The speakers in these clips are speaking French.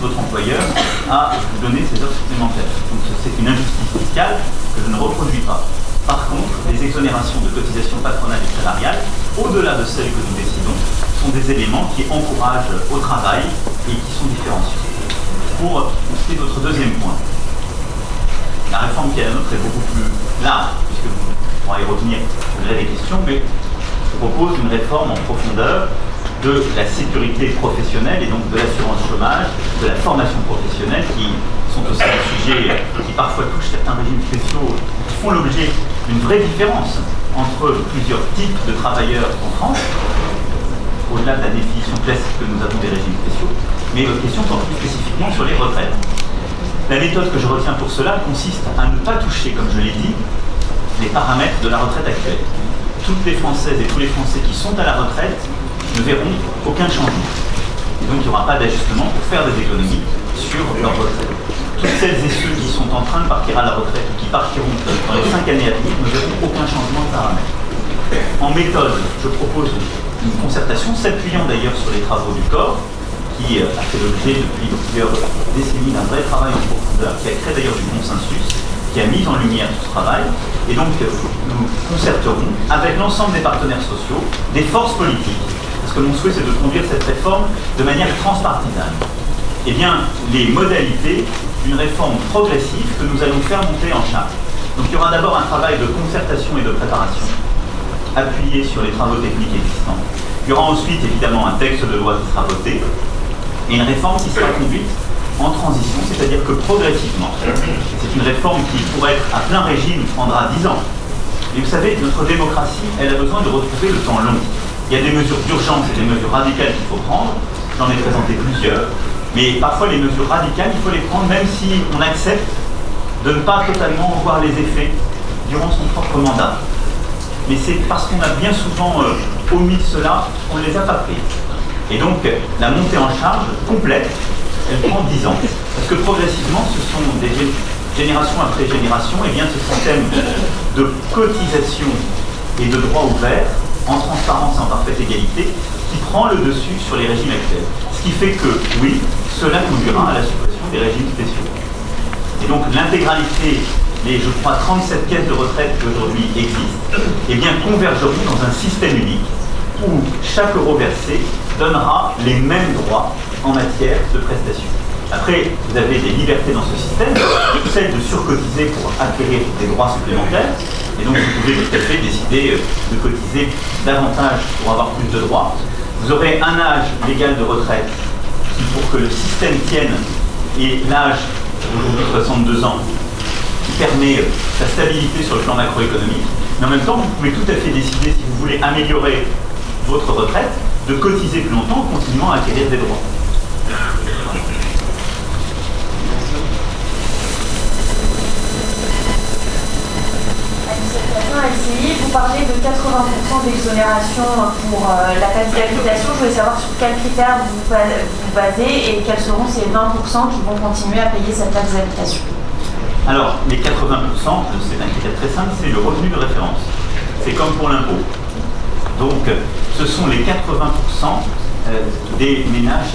votre employeur à vous donner ces heures supplémentaires. Donc c'est une injustice fiscale que je ne reproduis pas. Par contre, les exonérations de cotisations patronales et salariales, au-delà de celles que nous décidons, sont des éléments qui encouragent au travail et qui sont différenciés. Pour ce qui est votre deuxième point, la réforme qui est la nôtre est beaucoup plus large, puisque vous pourrez y revenir au gré des questions, mais je propose une réforme en profondeur de la sécurité professionnelle et donc de l'assurance chômage, de la formation professionnelle, qui sont aussi des sujets qui parfois touchent certains régimes spéciaux, qui font l'objet d'une vraie différence entre plusieurs types de travailleurs en France, au-delà de la définition classique que nous avons des régimes spéciaux, mais votre question porte plus spécifiquement sur les retraites. La méthode que je retiens pour cela consiste à ne pas toucher, comme je l'ai dit, les paramètres de la retraite actuelle. Toutes les Françaises et tous les Français qui sont à la retraite ne verront aucun changement. Et donc il n'y aura pas d'ajustement pour faire des économies sur leur retraite. Toutes celles et ceux qui sont en train de partir à la retraite ou qui partiront dans les 5 années à venir ne verront aucun changement de paramètres. En méthode, je propose une concertation s'appuyant d'ailleurs sur les travaux du corps, qui a fait l'objet depuis plusieurs décennies d'un vrai travail en profondeur, qui a créé d'ailleurs du consensus, qui a mis en lumière tout ce travail, et donc nous concerterons avec l'ensemble des partenaires sociaux, des forces politiques, parce que mon souhait c'est de conduire cette réforme de manière transpartisane. Eh bien, les modalités d'une réforme progressive que nous allons faire monter en charge. Donc il y aura d'abord un travail de concertation et de préparation, appuyé sur les travaux techniques existants. Il y aura ensuite évidemment un texte de loi qui sera voté, et une réforme qui sera conduite en transition, c'est-à-dire que progressivement. C'est une réforme qui, pour être à plein régime, prendra 10 ans. Et vous savez, notre démocratie, elle a besoin de retrouver le temps long. Il y a des mesures d'urgence et des mesures radicales qu'il faut prendre. J'en ai présenté plusieurs. Mais parfois, les mesures radicales, il faut les prendre même si on accepte de ne pas totalement voir les effets durant son propre mandat. Mais c'est parce qu'on a bien souvent omis cela qu'on ne les a pas pris. Et donc, la montée en charge complète, elle prend 10 ans. Parce que progressivement, ce sont des génération après génération, et bien ce système de cotisation et de droit ouvert, en transparence et en parfaite égalité, qui prend le dessus sur les régimes actuels. Ce qui fait que, oui, cela conduira à la suppression des régimes spéciaux. Et donc l'intégralité, les, je crois, 37 caisses de retraite qui aujourd'hui existent, eh bien convergeront dans un système unique où chaque euro versé donnera les mêmes droits en matière de prestations. Après, vous avez des libertés dans ce système, celle de surcotiser pour acquérir des droits supplémentaires, et donc vous pouvez tout à fait décider de cotiser davantage pour avoir plus de droits. Vous aurez un âge légal de retraite qui, pour que le système tienne, et l'âge, aujourd'hui 62 ans, qui permet sa stabilité sur le plan macroéconomique, mais en même temps, vous pouvez tout à fait décider, si vous voulez améliorer votre retraite, de cotiser plus longtemps en continuant à acquérir des droits. LCI, vous parlez de 80% d'exonération pour la taxe d'habitation. Je voulais savoir sur quels critères vous basez et quels seront ces 20% qui vont continuer à payer cette taxe d'habitation. Alors, les 80%, c'est un critère très simple, c'est le revenu de référence. C'est comme pour l'impôt. Donc, ce sont les 80% des ménages,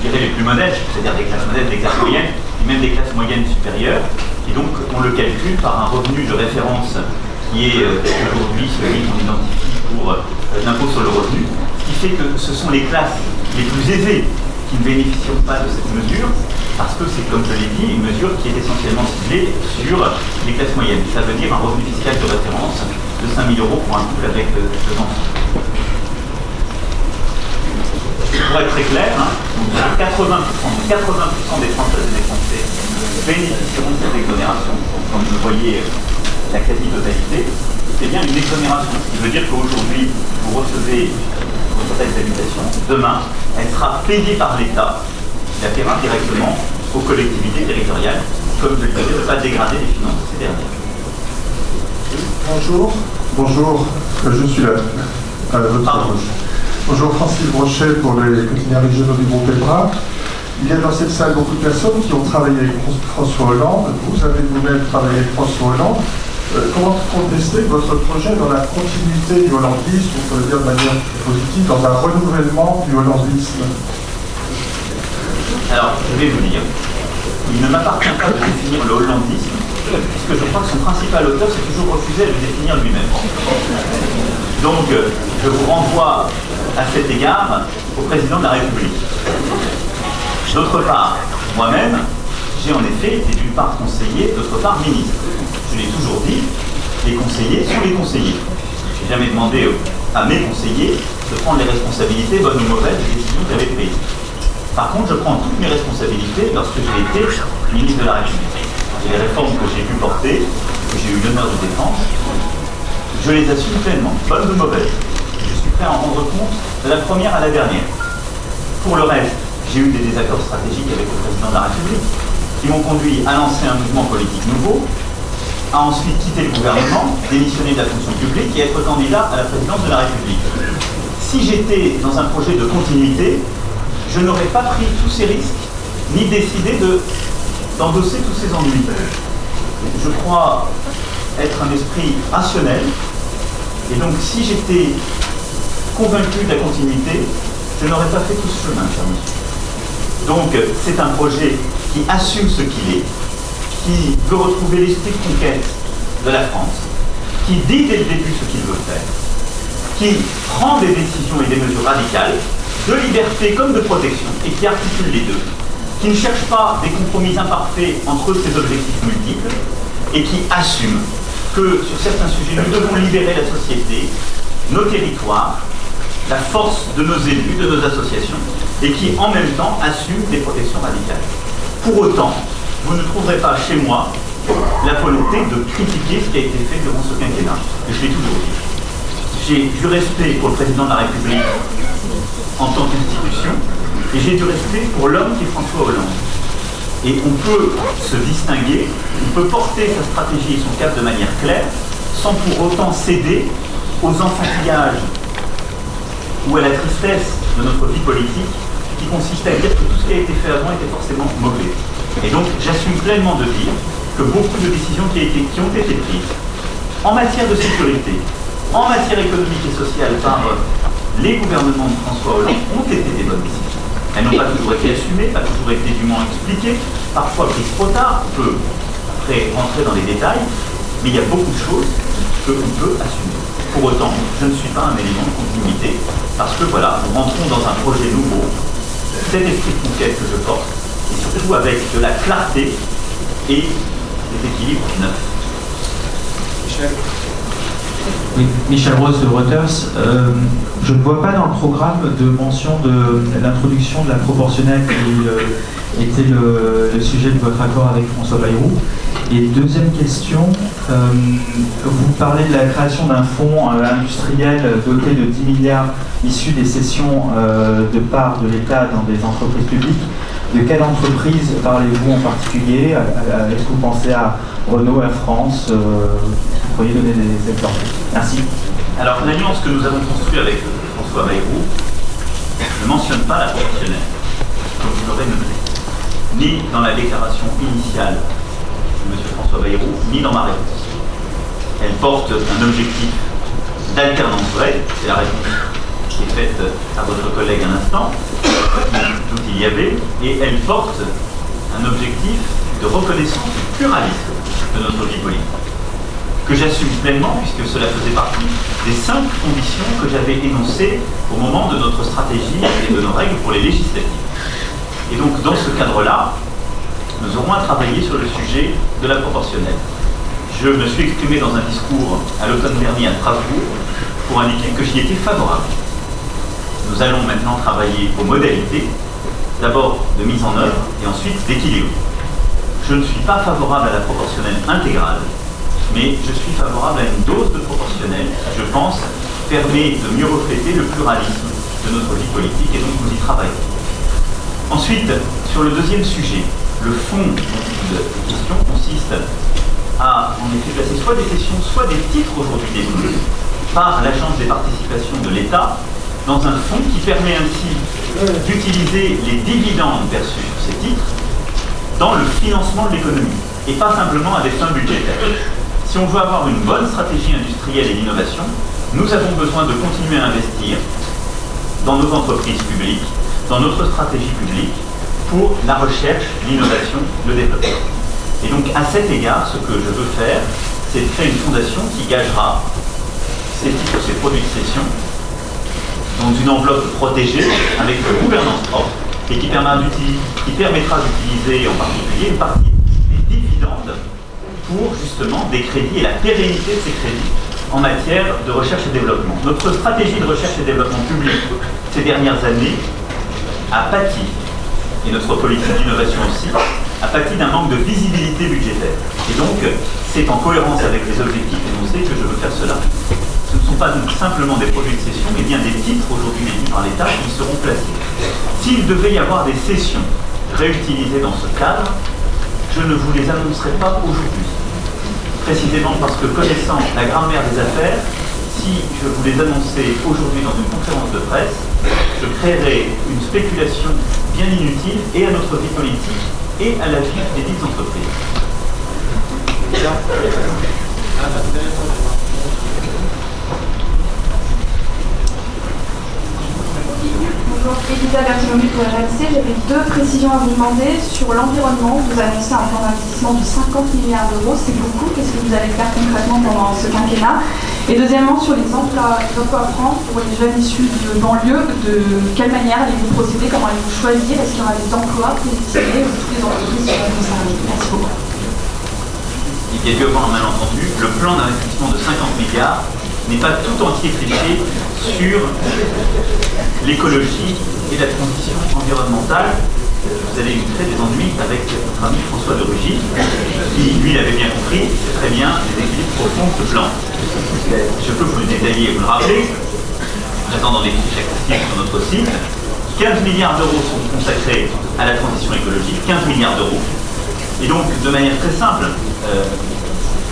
je dirais les plus modestes, c'est-à-dire des classes modestes, des classes moyennes, et même des classes moyennes supérieures. Et donc, on le calcule par un revenu de référence qui est aujourd'hui celui qu'on identifie pour l'impôt sur le revenu, ce qui fait que ce sont les classes les plus aisées qui ne bénéficieront pas de cette mesure, parce que c'est, comme je l'ai dit, une mesure qui est essentiellement ciblée sur les classes moyennes. Ça veut dire un revenu fiscal de référence de 5 000 € pour un couple avec 2 enfants. Pour être très clair, 80% des Françaises et des Français bénéficieront de cette exonération. Comme vous le voyez, la quasi-totalité, c'est bien une exonération. Ce qui veut dire qu'aujourd'hui, vous recevez votre taxe d'habitation, demain, elle sera payée par l'État, il la paiera directement aux collectivités territoriales, comme je le disais, de ne pas dégrader les finances de ces dernières. Bonjour, je suis là. Bonjour, Francis Brochet pour les quotidiens régionaux du groupe EPRA. Il y a dans cette salle beaucoup de personnes qui ont travaillé avec François Hollande. Vous avez vous-même travaillé avec François Hollande. Comment contester votre projet dans la continuité du hollandisme, on peut le dire de manière positive, dans un renouvellement du hollandisme? Alors, je vais vous dire, il ne m'appartient pas de définir le hollandisme, puisque je crois que son principal auteur s'est toujours refusé à le définir lui-même. Donc, je vous renvoie à cet égard au président de la République. D'autre part, moi-même, j'ai en effet été d'une part conseiller, d'autre part ministre. Je l'ai toujours dit, les conseillers sont les conseillers. Je n'ai jamais demandé à mes conseillers de prendre les responsabilités, bonnes ou mauvaises, des décisions qu'ils avaient prises. Par contre, je prends toutes mes responsabilités lorsque j'ai été ministre de la République. Et les réformes que j'ai pu porter, que j'ai eu l'honneur de défendre, je les assume pleinement, bonnes ou mauvaises. Je suis prêt à en rendre compte de la première à la dernière. Pour le reste, j'ai eu des désaccords stratégiques avec le président de la République qui m'ont conduit à lancer un mouvement politique nouveau, à ensuite quitter le gouvernement, démissionner de la fonction publique et être candidat à la présidence de la République. Si j'étais dans un projet de continuité, je n'aurais pas pris tous ces risques, ni décidé d'endosser tous ces ennuis. Je crois être un esprit rationnel, et donc si j'étais convaincu de la continuité, je n'aurais pas fait tout ce chemin, cher monsieur. Donc c'est un projet qui assume ce qu'il est, qui veut retrouver l'esprit de conquête de la France, qui dit dès le début ce qu'il veut faire, qui prend des décisions et des mesures radicales, de liberté comme de protection, et qui articule les deux, qui ne cherche pas des compromis imparfaits entre ces objectifs multiples, et qui assume que sur certains sujets, nous devons libérer la société, nos territoires, la force de nos élus, de nos associations, et qui en même temps assume des protections radicales. Pour autant, vous ne trouverez pas chez moi la volonté de critiquer ce qui a été fait durant ce quinquennat. Et je l'ai toujours dit. J'ai du respect pour le président de la République en tant qu'institution, et j'ai du respect pour l'homme qui est François Hollande. Et on peut se distinguer, on peut porter sa stratégie et son cap de manière claire, sans pour autant céder aux enfantillages ou à la tristesse de notre vie politique, qui consiste à dire que tout ce qui a été fait avant était forcément mauvais. Et donc j'assume pleinement de dire que beaucoup de décisions qui ont été prises en matière de sécurité, en matière économique et sociale par les gouvernements de François Hollande ont été des bonnes décisions. Elles n'ont pas toujours été assumées, pas toujours été dûment expliquées, parfois prises trop tard, on peut après rentrer dans les détails, mais il y a beaucoup de choses que l'on peut assumer. Pour autant, je ne suis pas un élément de continuité, parce que voilà, nous rentrons dans un projet nouveau, cet esprit de conquête que je porte, et surtout avec de la clarté et des équilibres neufs. Michel. Oui, Michel Rose de Reuters. Je ne vois pas dans le programme de mention de l'introduction de la proportionnelle qui était le sujet de votre accord avec François Bayrou. Et deuxième question, vous parlez de la création d'un fonds industriel doté de 10 milliards issus des cessions de parts de l'État dans des entreprises publiques. De quelle entreprise parlez-vous en particulier? Est-ce que vous pensez à Renault, Air France? Vous pourriez donner des exemples. Merci. Alors, l'alliance que nous avons construite avec François Bayrou ne mentionne pas la proportionnelle, comme vous l'aurez noté, ni dans la déclaration initiale de M. François Bayrou, ni dans ma réponse. Elle porte un objectif d'alternance vraie, c'est la réponse qui est faite à votre collègue à l'instant, tout il y avait, et elle porte un objectif de reconnaissance du pluralisme de notre vie politique, que j'assume pleinement, puisque cela faisait partie des 5 conditions que j'avais énoncées au moment de notre stratégie et de nos règles pour les législatives. Et donc, dans ce cadre-là, nous aurons à travailler sur le sujet de la proportionnelle. Je me suis exprimé dans un discours à l'automne dernier à Strasbourg pour indiquer que j'y étais favorable. Nous allons maintenant travailler aux modalités, d'abord de mise en œuvre et ensuite d'équilibre. Je ne suis pas favorable à la proportionnelle intégrale, mais je suis favorable à une dose de proportionnelle qui, je pense, permet de mieux refléter le pluralisme de notre vie politique, et donc nous y travaillons. Ensuite, sur le deuxième sujet, le fond de la question consiste à en effet placer soit des cessions, soit des titres aujourd'hui détenus par l'Agence des participations de l'État dans un fonds qui permet ainsi d'utiliser les dividendes perçus sur ces titres dans le financement de l'économie, et pas simplement à des fins budgétaires. Si on veut avoir une bonne stratégie industrielle et d'innovation, nous avons besoin de continuer à investir dans nos entreprises publiques, dans notre stratégie publique, pour la recherche, l'innovation, le développement. Et donc à cet égard, ce que je veux faire, c'est de créer une fondation qui gagera ces titres, ces produits de cession dans une enveloppe protégée avec une gouvernance propre et qui permettra d'utiliser en particulier une partie des dividendes pour justement des crédits et la pérennité de ces crédits en matière de recherche et développement. Notre stratégie de recherche et développement public ces dernières années a pâti, et notre politique d'innovation aussi, a pâti d'un manque de visibilité budgétaire. Et donc, c'est en cohérence avec les objectifs énoncés que je veux faire cela. Ce ne sont pas simplement des produits de cession, mais bien des titres aujourd'hui émis par l'État qui seront placés. S'il devait y avoir des cessions réutilisées dans ce cadre, je ne vous les annoncerai pas aujourd'hui. Précisément parce que, connaissant la grammaire des affaires, si je vous les annonçais aujourd'hui dans une conférence de presse, je créerais une spéculation bien inutile et à notre vie politique et à la vie des dites entreprises. Bonjour, Elisa Bertolomé pour RMC. J'avais deux précisions à vous demander. Sur l'environnement, vous annoncez un plan d'investissement de 50 milliards d'euros. C'est beaucoup. Qu'est-ce que vous allez faire concrètement pendant ce quinquennat? Et deuxièmement, sur les emplois francs pour les jeunes issus de banlieue, de quelle manière allez-vous procéder? Comment allez-vous choisir? Est-ce qu'il y aura des emplois positionnés ou toutes les entreprises seront concernées? Merci beaucoup. Il y a eu un malentendu. Le plan d'investissement de 50 milliards n'est pas tout entier fléché sur l'écologie et la transition environnementale. Vous allez illustrer des ennuis avec notre ami François de Rugy, qui, lui, l'avait bien compris, c'est très bien les équilibres profonds de ce plan. Je peux vous le détailler et vous le rappeler. J'attends dans les fiches actives sur notre site. 15 milliards d'euros sont consacrés à la transition écologique, 15 milliards d'euros. Et donc, de manière très simple,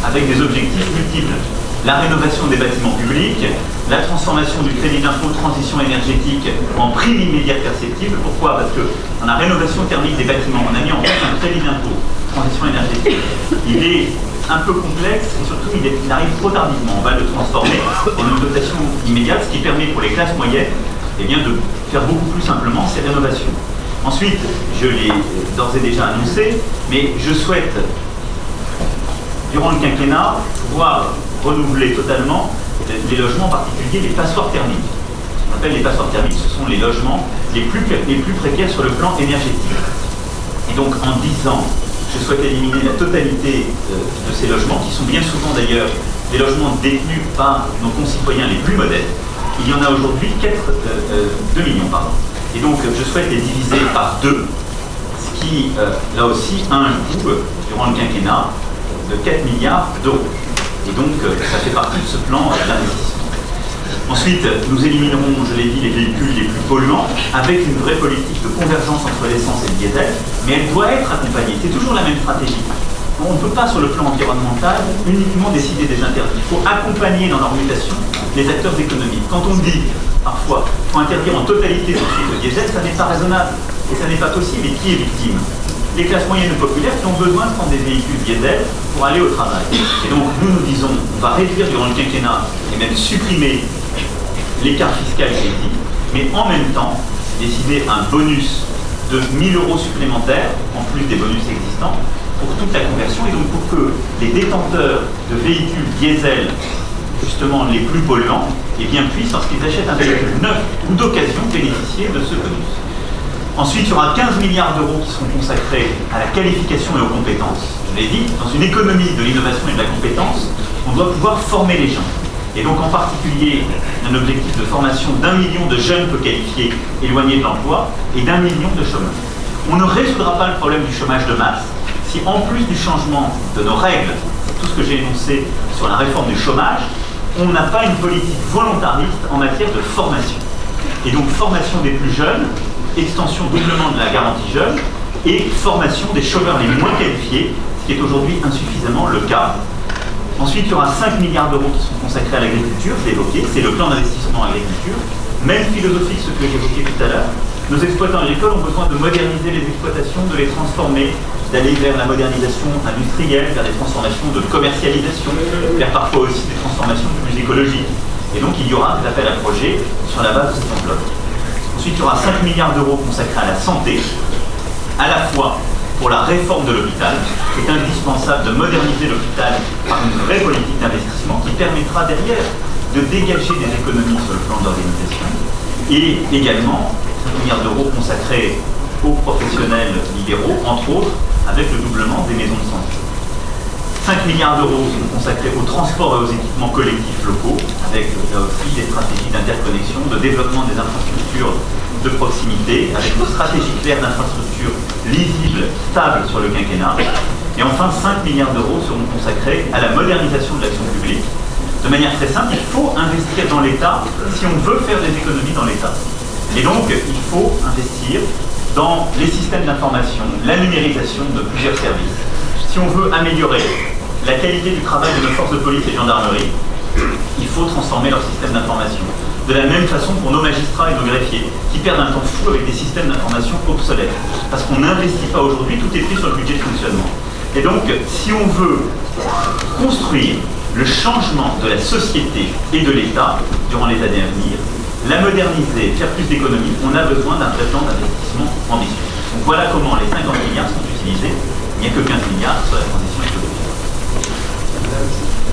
avec des objectifs multiples. La rénovation des bâtiments publics, la transformation du crédit d'impôt transition énergétique en prime immédiate perceptible. Pourquoi? Parce que dans la rénovation thermique des bâtiments, on a mis en place un crédit d'impôt transition énergétique. Il est un peu complexe et surtout il arrive trop tardivement. On va le transformer en une dotation immédiate, ce qui permet pour les classes moyennes de faire beaucoup plus simplement ces rénovations. Ensuite, je l'ai d'ores et déjà annoncé, mais je souhaite, durant le quinquennat, pouvoir renouveler totalement les logements, en particulier les passoires thermiques. Ce qu'on appelle les passoires thermiques, ce sont les logements les plus précaires sur le plan énergétique. Et donc en 10 ans, je souhaite éliminer la totalité de ces logements, qui sont bien souvent d'ailleurs des logements détenus par nos concitoyens les plus modestes. Il y en a aujourd'hui 2 millions, pardon. Et donc je souhaite les diviser par 2, ce qui, là aussi, a un coût, durant le quinquennat, de 4 milliards d'euros. Et donc, ça fait partie de ce plan d'investissement. Ensuite, nous éliminerons, je l'ai dit, les véhicules les plus polluants, avec une vraie politique de convergence entre l'essence et le diesel, mais elle doit être accompagnée. C'est toujours la même stratégie. On ne peut pas, sur le plan environnemental, uniquement décider des interdits. Il faut accompagner dans leur mutation les acteurs économiques. Quand on dit, parfois, qu'il faut interdire en totalité le diesel, ça n'est pas raisonnable, et ça n'est pas possible. Et qui est victime? Les classes moyennes ou populaires qui ont besoin de prendre des véhicules diesel pour aller au travail. Et donc nous disons, on va réduire durant le quinquennat et même supprimer l'écart fiscal qui existe, mais en même temps décider un bonus de 1 000 euros supplémentaires, en plus des bonus existants, pour toute la conversion, et donc pour que les détenteurs de véhicules diesel, justement les plus polluants, puissent, lorsqu'ils achètent un véhicule neuf ou d'occasion, bénéficier de ce bonus. Ensuite, il y aura 15 milliards d'euros qui seront consacrés à la qualification et aux compétences. Je l'ai dit, dans une économie de l'innovation et de la compétence, on doit pouvoir former les gens. Et donc, en particulier, un objectif de formation d'1 million de jeunes peu qualifiés éloignés de l'emploi et d'1 million de chômeurs. On ne résoudra pas le problème du chômage de masse si, en plus du changement de nos règles, tout ce que j'ai énoncé sur la réforme du chômage, on n'a pas une politique volontariste en matière de formation. Et donc, formation des plus jeunes, extension doublement de la garantie jeune et formation des chômeurs les moins qualifiés, ce qui est aujourd'hui insuffisamment le cas. Ensuite, il y aura 5 milliards d'euros qui sont consacrés à l'agriculture, je l'ai évoqué, c'est le plan d'investissement agriculture. Même philosophie que ce que j'évoquais tout à l'heure. Nos exploitants agricoles ont besoin de moderniser les exploitations, de les transformer, d'aller vers la modernisation industrielle, vers des transformations de commercialisation, vers parfois aussi des transformations plus écologiques. Et donc il y aura des appels à projets sur la base de cette enveloppe. Ensuite, il y aura 5 milliards d'euros consacrés à la santé, à la fois pour la réforme de l'hôpital. C'est indispensable de moderniser l'hôpital par une vraie politique d'investissement qui permettra derrière de dégager des économies sur le plan de l'organisation et également 5 milliards d'euros consacrés aux professionnels libéraux, entre autres avec le doublement des maisons de santé. 5 milliards d'euros sont consacrés au transport et aux équipements collectifs locaux, avec là aussi des stratégies d'interconnexion, de développement des infrastructures de proximité, avec une stratégie claire d'infrastructures lisibles, stables sur le quinquennat. Et enfin, 5 milliards d'euros seront consacrés à la modernisation de l'action publique. De manière très simple, il faut investir dans l'État si on veut faire des économies dans l'État. Et donc, il faut investir dans les systèmes d'information, la numérisation de plusieurs services. Si on veut améliorer la qualité du travail de nos forces de police et de gendarmerie, il faut transformer leur système d'information. De la même façon pour nos magistrats et nos greffiers, qui perdent un temps fou avec des systèmes d'information obsolètes. Parce qu'on n'investit pas aujourd'hui, tout est pris sur le budget de fonctionnement. Et donc, si on veut construire le changement de la société et de l'État durant les années à venir, la moderniser, faire plus d'économies, on a besoin d'un vrai plan d'investissement ambitieux. Donc voilà comment les 50 milliards sont utilisés. Il n'y a que 15 milliards sur la transition écologique.